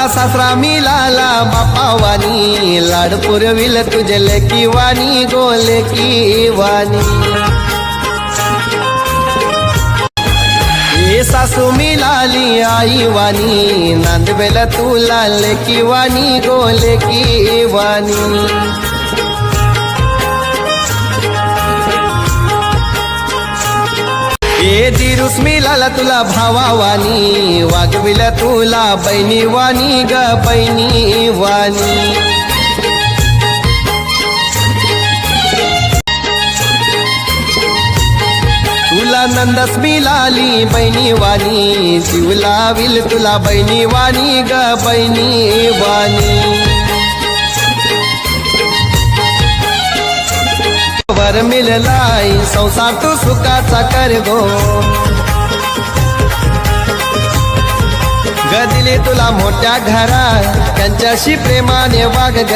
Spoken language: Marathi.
सासरा मिळाला बापावानी, लाड पुरविल तुझे लेकी वाणी गो लेकी वाणी। ए सासू मिळाली आई वाणी, नांदवेल तुला लेकी वाणी गो लेकी वाणी। ए दिरुस मिळाला तुला भावावानी, वागविल तुला बहिणी वाणी ग बहिणी वाणी। तुला नंदस मिळाली बहिणी वाणी, जीव लाविल तुला बहिणी वाणी ग बहिणी वाणी। वर मिळालाय संसार तू सुखाचा कर गो, ग दिले तुला मोठ्या घरात त्यांच्याशी प्रेमाने वाग ग।